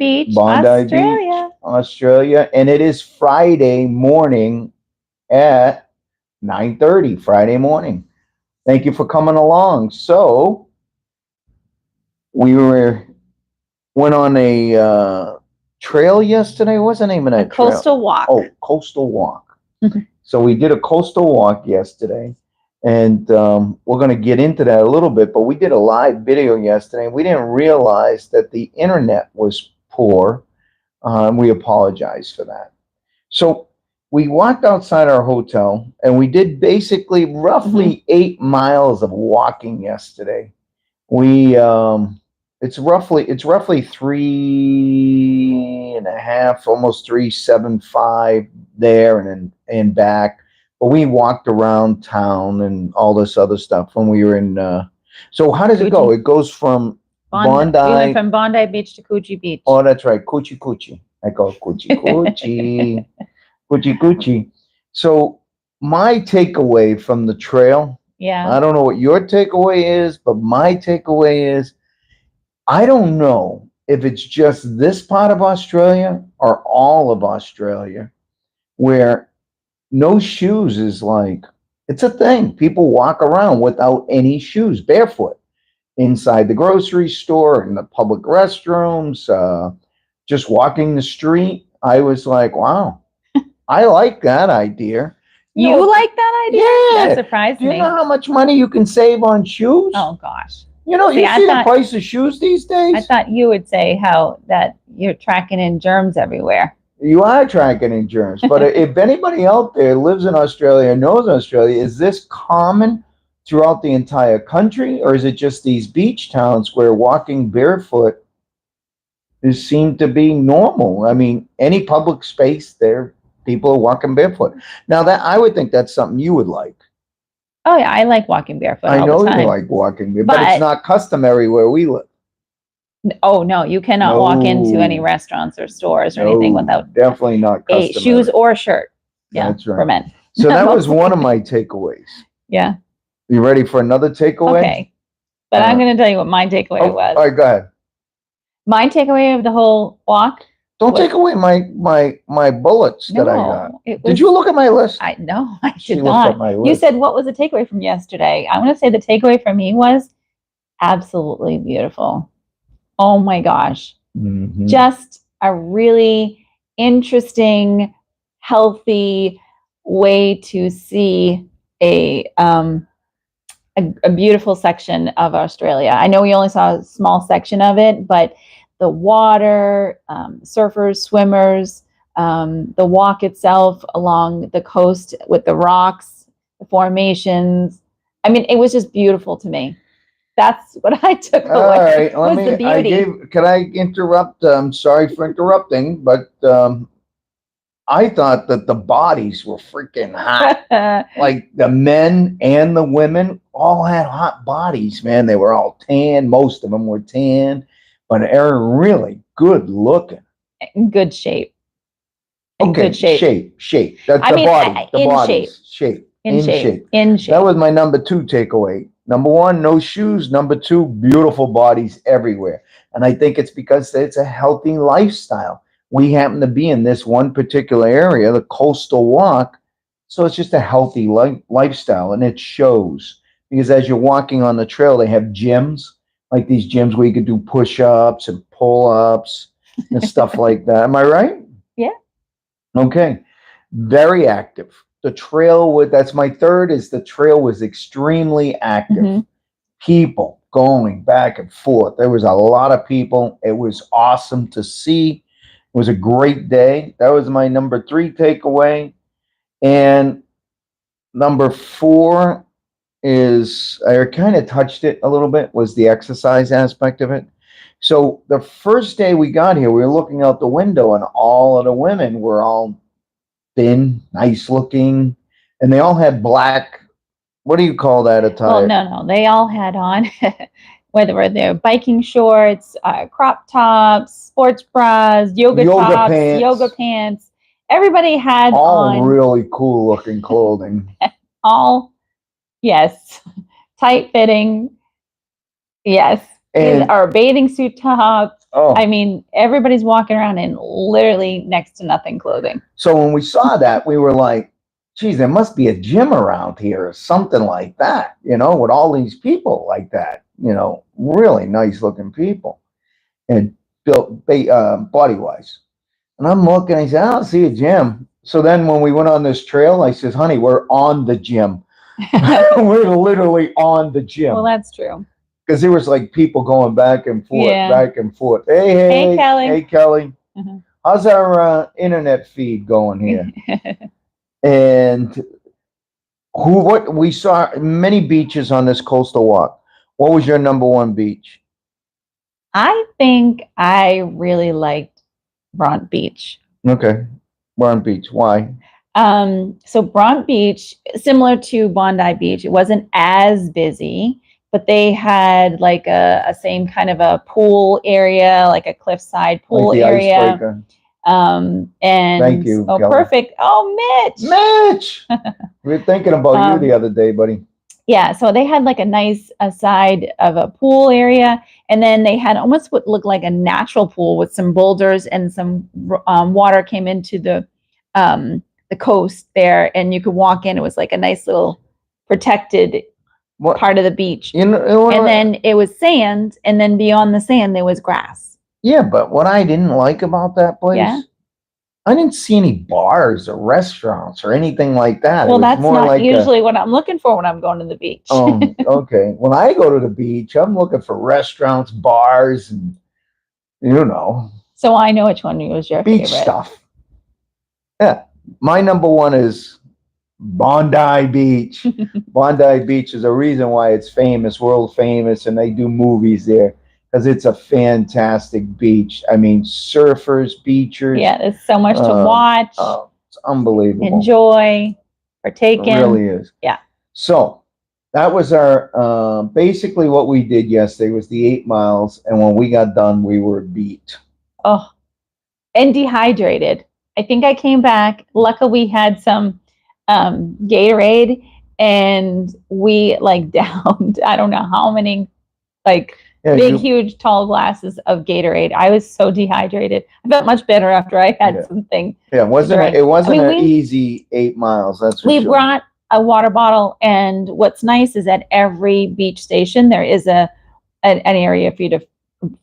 Beach, Bondi Australia. Beach, Australia. And it is Friday morning at 9:30, Friday morning. Thank you for coming along. So we went on a trail yesterday. What's the name of A that trail? coastal walk. Oh, coastal walk. So we did a coastal walk yesterday, and we're going to get into that a little bit. But we did a live video yesterday, and we didn't realize that the internet was poor. We apologize for that. So we walked outside our hotel, and we did basically roughly 8 miles of walking yesterday. We it's roughly 3.5, almost 3.75 there and back. But we walked around town and all this other stuff when we were in. So how does it go? It goes from Bondi. We went from Bondi Beach to Coochie Beach. Oh, that's right, Coochie Coochie. I call it Coochie Coochie, Coochie Coochie. So my takeaway from the trail. Yeah. I don't know what your takeaway is, but my takeaway is I don't know if it's just this part of Australia or all of Australia where no shoes is like, it's a thing. People walk around without any shoes, barefoot, inside the grocery store, in the public restrooms, just walking the street. I was like, wow, I like that idea. You like that idea? Yeah. That surprised Do you me. know how much money you can save on shoes? Oh, gosh. You see the price of shoes these days? I thought you would say how that you're tracking in germs everywhere. You are tracking in germs. But if anybody out there lives in Australia, knows Australia, is this common throughout the entire country? Or is it just these beach towns where walking barefoot is seemed to be normal? I mean, any public space there, people are walking barefoot. Now that I would think that's something you would like. Oh yeah, I like walking barefoot. I know all the time. you like walking barefoot, but it's not customary where we live. Oh no, you cannot walk into any restaurants or stores or anything without definitely not customary. shoes or shirt. Yeah, that's right. For men. So that was one of my takeaways. Yeah. You ready for another takeaway? Okay, but I'm going to tell you what my takeaway was. All right, go ahead. My takeaway of the whole walk. Don't take away my bullets that I got. Did you look at my list? No, I did She not. looked at my list. You said what was the takeaway from yesterday? I want to say the takeaway for me was absolutely beautiful. Oh my gosh. Mm-hmm. Just a really interesting, healthy way to see a beautiful section of Australia. I know we only saw a small section of it, but the water, surfers, swimmers, the walk itself along the coast with the rocks, the formations. I mean, it was just beautiful to me. That's what I took away. All right, the beauty. Can I interrupt? I'm sorry for interrupting, but I thought that the bodies were freaking hot. Like the men and the women all had hot bodies, man. They were all tan. Most of them were tan, but they're really good looking. In good shape. In good shape. Shape. That's the body. The bodies. Shape. In shape. That was my number 2 takeaway. Number 1, no shoes. Number 2, beautiful bodies everywhere. And I think it's because it's a healthy lifestyle. We happen to be in this one particular area, the coastal walk. So it's just a healthy lifestyle, and it shows. Because as you're walking on the trail, they have gyms, like these gyms where you could do push-ups and pull-ups and stuff like that. Am I right? Yeah. Okay. Very active. The trail that's my third, is the trail was extremely active. Mm-hmm. People going back and forth. There was a lot of people. It was awesome to see. It was a great day. That was my number 3 takeaway. And number 4 is, I kind of touched it a little bit, was the exercise aspect of it. So the first day we got here, we were looking out the window, and all of the women were all thin, nice looking, and they all had black, what do you call that attire? Well, no, they all had on, whether they're biking shorts, crop tops, sports bras, yoga tops, yoga pants. Everybody had all really cool looking clothing. All, yes, tight fitting, yes, or bathing suit tops. Oh, I mean, everybody's walking around in literally next to nothing clothing. so when we saw that, we were like, geez, there must be a gym around here or something like that, with all these people like that, really nice looking people and built body wise. And I'm looking, I said, I don't see a gym. So then when we went on this trail, I says, honey, we're on the gym. We're literally on the gym. Well, that's true. Because there was like people going back and forth, Yeah. back and forth. Hey, Kelly. Hey, Kelly. Mm-hmm. How's our internet feed going here? And what we saw many beaches on this coastal walk. What was your number one beach? I think I really liked Bront Beach. Okay. Bront Beach. Why? So Bront Beach, similar to Bondi Beach, it wasn't as busy, but they had like a same kind of a pool area, like a cliffside pool like the area. Icebreaker. And thank you. Oh, Kelly. Perfect. Oh, Mitch. We were thinking about you the other day, buddy. Yeah, so they had like a nice side of a pool area, and then they had almost what looked like a natural pool with some boulders and some water came into the coast there, and you could walk in. It was like a nice little protected part of the beach. And then it was sand, and then beyond the sand there was grass. Yeah, but what I didn't like about that place, I didn't see any bars or restaurants or anything like that. Well, that's more not like usually what I'm looking for when I'm going to the beach. Okay. When I go to the beach, I'm looking for restaurants, bars, and So I know which one was your beach favorite. Stuff. Yeah. My number one is Bondi Beach. Bondi Beach is a reason why it's famous, world famous, and they do movies there because it's a fantastic beach. I mean, surfers, beachers. Yeah, there's so much to watch. Oh, it's unbelievable. Enjoy, partake in. It really is. Yeah. So that was our basically what we did yesterday was the 8 miles, and when we got done, we were beat. Oh, and dehydrated. I think I came back. Luckily, we had some Gatorade, and we like downed I don't know how many huge tall glasses of Gatorade. I was so dehydrated. I felt much better after I had something. Yeah, it wasn't an easy 8 miles. That's for sure. Brought a water bottle, and what's nice is at every beach station there is an area for you to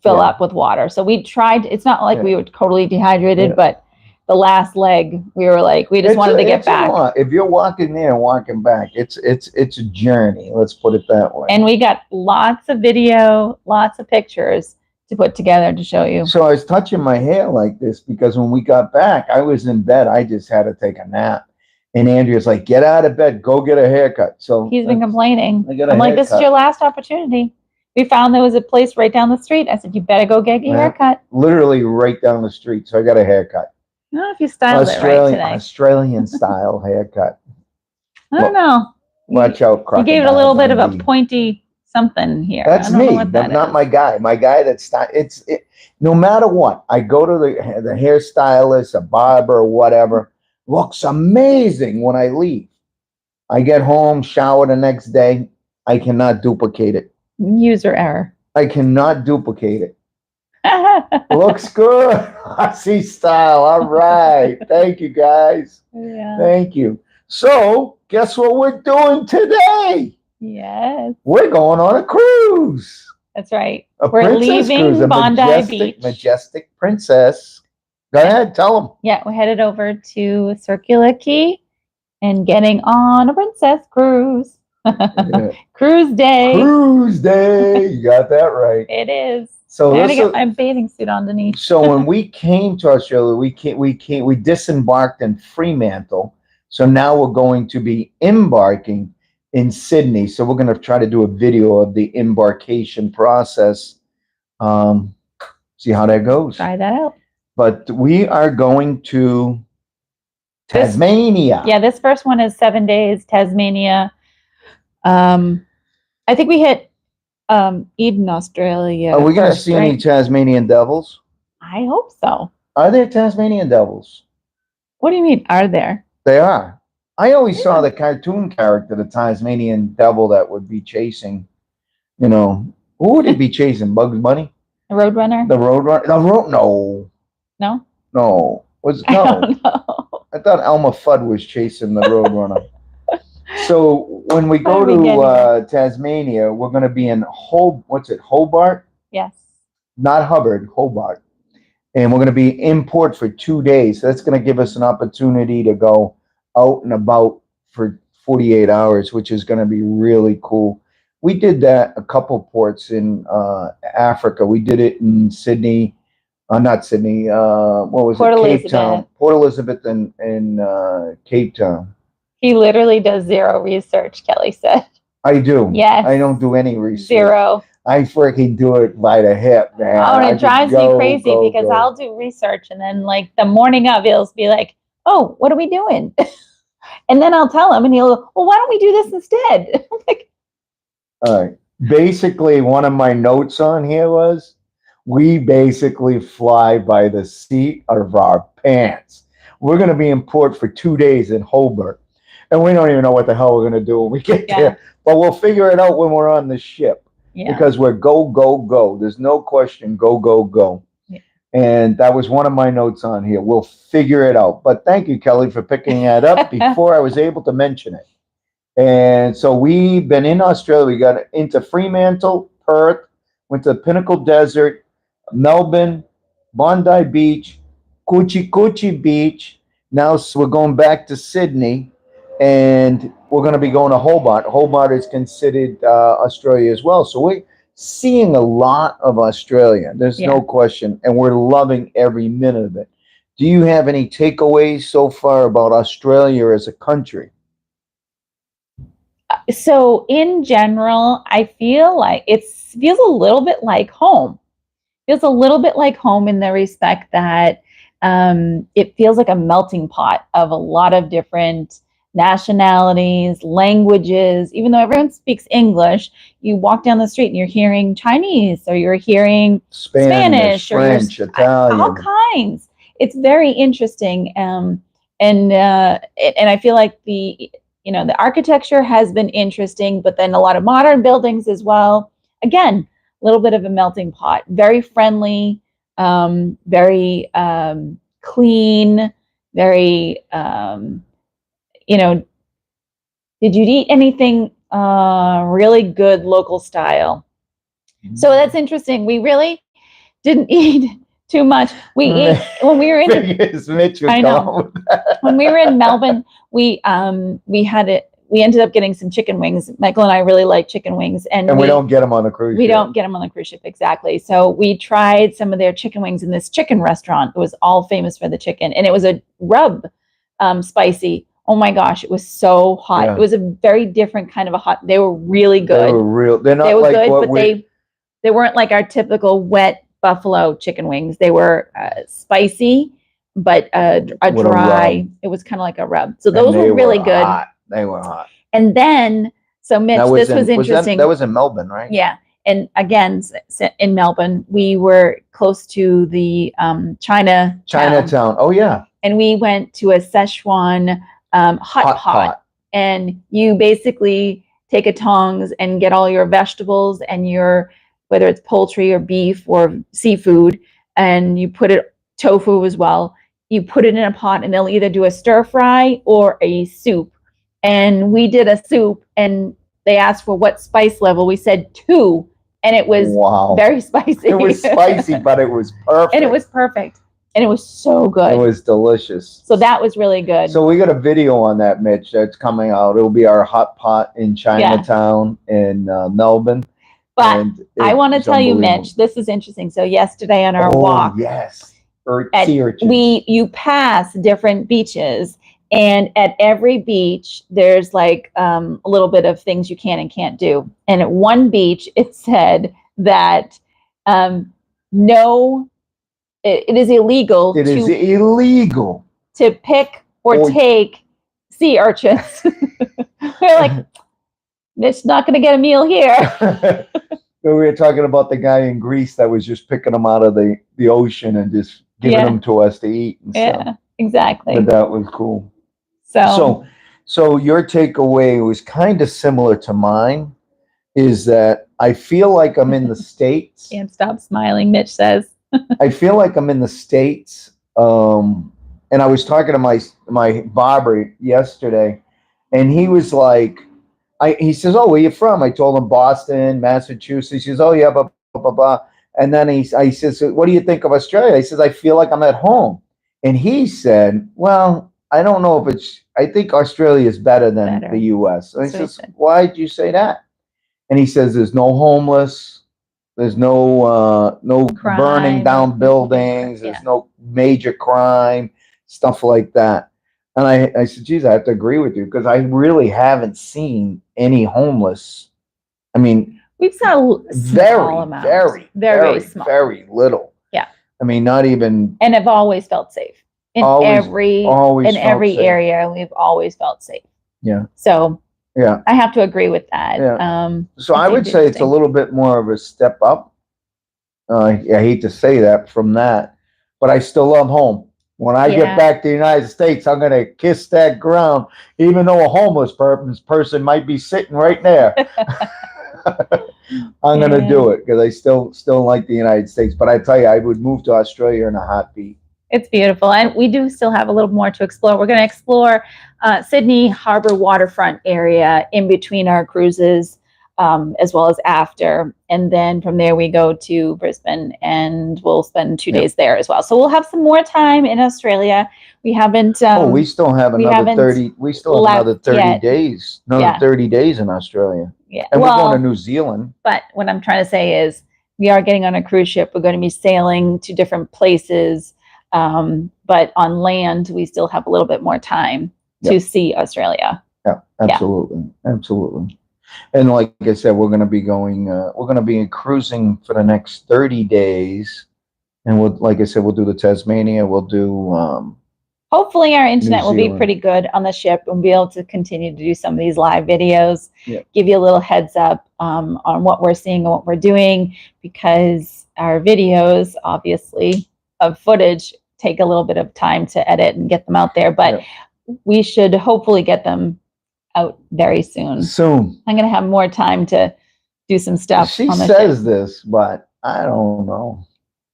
fill up with water. So we tried. It's not like we were totally dehydrated, but the last leg, we were like, we just wanted to get back. If you're walking there and walking back, it's a journey. Let's put it that way. And we got lots of video, lots of pictures to put together to show you. So I was touching my hair like this because when we got back, I was in bed. I just had to take a nap. And Andrea's like, get out of bed, go get a haircut. So he's been complaining. I'm like, this is your last opportunity. We found there was a place right down the street. I said, you better go get your haircut. Literally right down the street. So I got a haircut. I don't know if you styled it right today. Australian style haircut. I don't know. Watch out, crocodile. You gave it a little bit of a pointy something here. That's me. That's not my guy. My guy no matter what, I go to the hairstylist, a barber, or whatever. Looks amazing when I leave. I get home, shower the next day. I cannot duplicate it. User error. I cannot duplicate it. Looks good. Aussie style. All right. Thank you, guys. Yeah. Thank you. So, guess what we're doing today? Yes. We're going on a cruise. That's right. We're leaving cruise, Bondi Beach. Majestic Princess. Go ahead, tell them. Yeah, we're headed over to Circular Key and getting on a princess cruise. Cruise day. Cruise day. You got that right. It is. So I gotta get my bathing suit on, Denise. So when we came to Australia, we disembarked in Fremantle. So now we're going to be embarking in Sydney. So we're going to try to do a video of the embarkation process. See how that goes. Try that out. But we are going to Tasmania. This first one is 7 days, Tasmania. I think we hit Eden, Australia. Are we going to see any Tasmanian devils? I hope so. Are there Tasmanian devils? What do you mean, are there? They are. I always saw the cartoon character, the Tasmanian devil that would be chasing, who would he be chasing? Bugs Bunny? The Roadrunner? The Roadrunner. The road. No, No? no. Was I no? don't know. I thought Elmer Fudd was chasing the Roadrunner. So when we go What are we getting to Tasmania, we're going to be in Hobart? Yes. Not Hubbard, Hobart. And we're going to be in port for 2 days. So that's going to give us an opportunity to go out and about for 48 hours, which is going to be really cool. We did that a couple ports in Africa. We did it in Sydney, not Sydney. What was Port it? Cape Elizabeth. Town, Port Elizabeth, and Cape Town. He literally does zero research, Kelly said. I do. Yes. I don't do any research. Zero. I freaking do it by the hip, man. Oh, and I it just drives me crazy because go. I'll do research and then like the morning of he'll be like, oh, what are we doing? And then I'll tell him and he'll go, well, why don't we do this instead? I'm like, All right. Basically, one of my notes on here was we basically fly by the seat of our pants. We're going to be in port for 2 days in Hobart. And we don't even know what the hell we're going to do when we get there. But we'll figure it out when we're on the ship. yeah. Because we're go, go, go. There's no question, go, go, go. Yeah. And that was one of my notes on here. We'll figure it out. But thank you, Kelly, for picking that up before I was able to mention it. And so we've been in Australia. We got into Fremantle, Perth, went to Pinnacle Desert, Melbourne, Bondi Beach, Coochie Coochie Beach. Now we're going back to Sydney, and we're going to be going to Hobart. Hobart is considered Australia as well. So we're seeing a lot of Australia. There's no question, and we're loving every minute of it. Do you have any takeaways so far about Australia as a country? So in general, I feel like it feels a little bit like home. Feels a little bit like home in the respect that it feels like a melting pot of a lot of different nationalities, languages. Even though everyone speaks English, you walk down the street and you're hearing Chinese or you're hearing Spanish French, or Italian, all kinds. It's very interesting, and I feel like the architecture has been interesting, but then a lot of modern buildings as well. Again, a little bit of a melting pot. Very friendly, very clean, very. Did you eat anything really good local style? So that's interesting. We really didn't eat too much. We ate when we were in. I know. When we were in Melbourne, we had it. We ended up getting some chicken wings. Michael and I really like chicken wings, and we don't get them on the cruise ship. We don't get them on the cruise ship, exactly. So we tried some of their chicken wings in this chicken restaurant. It was all famous for the chicken, and it was a rub, spicy. Oh my gosh, it was so hot. Yeah. It was a very different kind of a hot. They were really good. They were real. They're not they were like good, what but they weren't like our typical wet buffalo chicken wings. They were spicy, but a dry. It was kind of like a rub. So those were really good. Hot. They were hot. And then, so Mitch, this was interesting. That was in Melbourne, right? Yeah. And again, in Melbourne, we were close to the Chinatown. Oh yeah. And we went to a Szechuan hot pot. And you basically take a tongs and get all your vegetables and whether it's poultry or beef or seafood, and you put it, tofu as well, you put it in a pot and they'll either do a stir fry or a soup. And we did a soup and they asked for what spice level. We said 2, and it was very spicy. It was spicy, but it was perfect. And it was perfect. And it was so good. It was delicious. So that was really good. So we got a video on that, Mitch, that's coming out. It'll be our hot pot in Chinatown in Melbourne. But I want to tell you, Mitch, this is interesting. So yesterday on our walk, you pass different beaches, and at every beach there's like a little bit of things you can and can't do. And at one beach it said that it is illegal. It is illegal to pick or take sea urchins. We're like, it's not going to get a meal here. We were talking about the guy in Greece that was just picking them out of the ocean and just giving them to us to eat. And stuff. Exactly. But that was cool. So your takeaway was kind of similar to mine, is that I feel like I'm in the States. Can't stop smiling, Mitch says. I feel like I'm in the States. And I was talking to my barber yesterday, and he was like, he says, "Oh, where you from?" I told him Boston, Massachusetts. He says, "Oh yeah, blah blah blah blah." And then I says, "What do you think of Australia?" He says, "I feel like I'm at home." And he said, "Well, I don't know if it's. I think Australia is better than Better. the U.S." And I So he says, said. "Why'd you say that?" And he says, "There's no homeless. There's no Crime, burning down buildings. yeah. There's no major crime, stuff like that." And I said, "Geez, I have to agree with you because I really haven't seen any homeless. I mean, We've saw a small amount. Very small. very little. Yeah. I mean, not even. And have always felt safe in Always every safe. area. We've always felt safe. Yeah. So Yeah. I have to agree with that. Yeah. So I would say it's a little bit more of a step up. I hate to say that from that, but I still love home. When I get back to the United States, I'm going to kiss that ground, even though a homeless person might be sitting right there. I'm going to do it because I still like the United States. But I tell you, I would move to Australia in a heartbeat. It's beautiful. And we do still have a little more to explore. We're going to explore Sydney Harbor waterfront area in between our cruises, as well as after. And then from there, we go to Brisbane and we'll spend 2 days there as well. So we'll have some more time in Australia. We haven't. We still have another 30. We still have another 30 days. Another 30 days in Australia. Yeah. And we're going to New Zealand. But what I'm trying to say is we are getting on a cruise ship. We're going to be sailing to different places. But on land, we still have a little bit more time to see Australia. Yeah, absolutely. Absolutely. And like I said, we're going to be cruising for the next 30 days. And like I said, we'll do the Tasmania. We'll do, hopefully our internet will be pretty good on the ship and be able to continue to do some of these live videos, give you a little heads up, on what we're seeing and what we're doing, because our videos, obviously, of footage take a little bit of time to edit and get them out there, but we should hopefully get them out very soon. I'm going to have more time to do some stuff. She says this, but I don't know.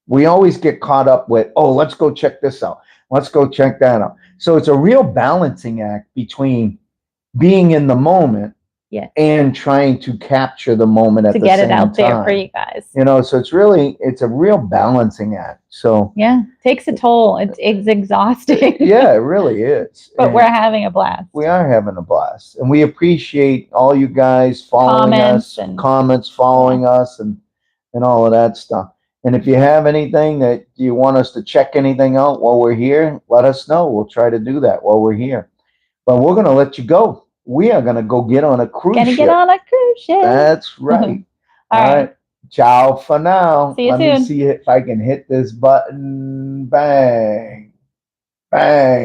We always get caught up with, oh, let's go check this out. Let's go check that out. So it's a real balancing act between being in the moment and trying to capture the moment at the same time. To get it out there for you guys. You know, so it's a real balancing act. So takes a toll. It's exhausting. Yeah, it really is. But we're having a blast. We are having a blast. And we appreciate all you guys following us, comments, following us, and all of that stuff. And if you have anything that you want us to check anything out while we're here, let us know. We'll try to do that while we're here. But we're going to let you go. We are going to go get on a cruise ship. Get on a cruise ship. That's right. All right. Ciao for now. See you soon. Let me see if I can hit this button. Bang. Bang.